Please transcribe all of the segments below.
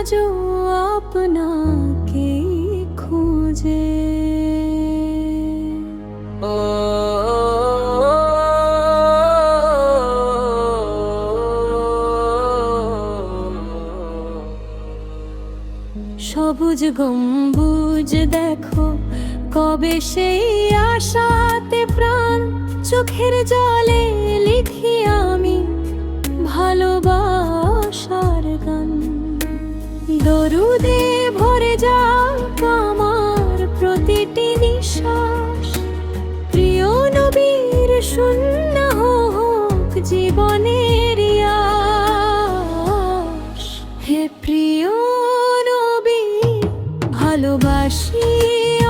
আজও আপনাকে খুঁজে। সবুজ গম্বুজ দেখো, কবে সেই আশাতে প্রাণ, চোখের জলে লিখি আমি ভালোবাসার গান। দরুদে ভরে যাক আমার প্রতিটি নিঃশ্বাস, প্রিয় নবীর শূন্য হোক জীবনের আশ। হে প্রিয় নবী, ভালোবাসি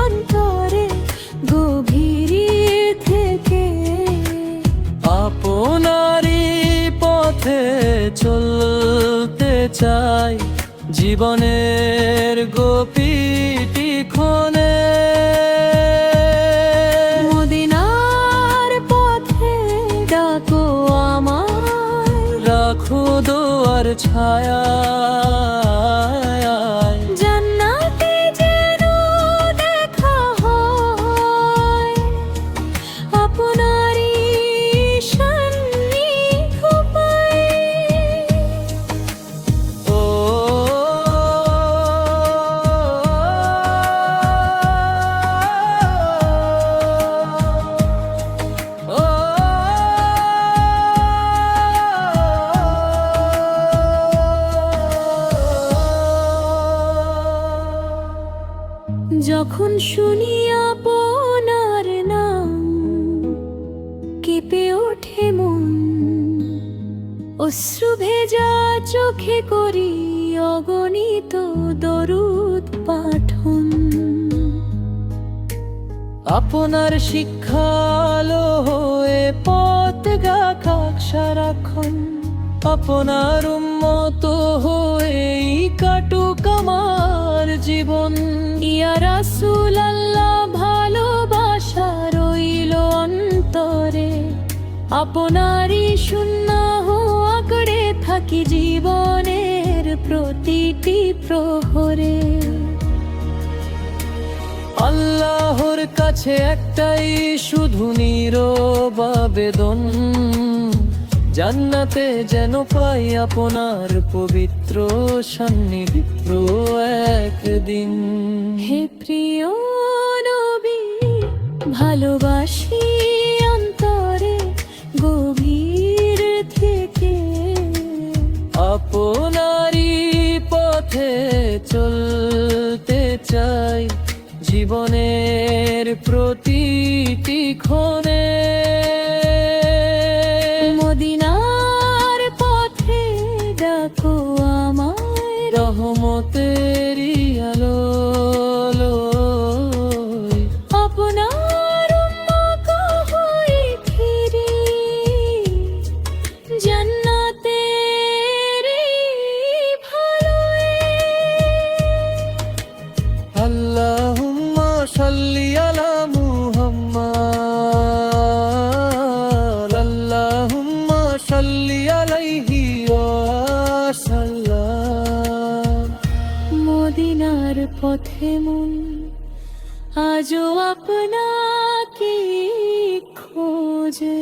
অন্তরে গভীর থেকে। আপনারই পথে চলতে চাই জীবনের গোপীটি ক্ষণে। মদিনার পথে ডাকো আমায়, রাখো দোয়ার ছায়া। জান্নাতে যেন দেখা হয় আপনারই সান্নিধ্য পাই। ও যখন শুনি আপনার নাম, কেঁপে ওঠে মন, অশ্রু ভেজা চোখে করি অগণিত দরুদ পাঠন। আপনার শিক্ষালো হয়ে পথ গাখাক সারাক্ষণ। আপনার উম্মত হয়েই কাটুক আমার জীবন। ইয়া রাসূলাল্লাহ, ভালোবাসা রইল অন্তরে, আপনারই সুন্নাহ আঁকড়ে থাকি জীবনের প্রতিটি প্রহরে। আল্লাহর কাছে একটাই শুধু নীরব আবেদন, জান্নাতে যেন পাই আপনার পবিত্র সান্নিধ্য একদিন। হে প্রিয় নবী, ভালোবাসি অন্তরে গভীর থেকে। আপনারই পথে চলতে চাই জীবনের প্রতিটি ক্ষণে। মদিনার পথে ডাকো আমায়, রহমতেরই আলো লই। আপনার উম্মত হয়ে ফিরি জান্নাতের ভালোয়। আল্লাহুম্মা সাল্লি আলা মুহাম্মাদ, আল্লাহুম্মা সাল্লি আলাইহি ওয়া সাল্লাম। মদিনার পথে মন আজও আপনাকে খোঁজে।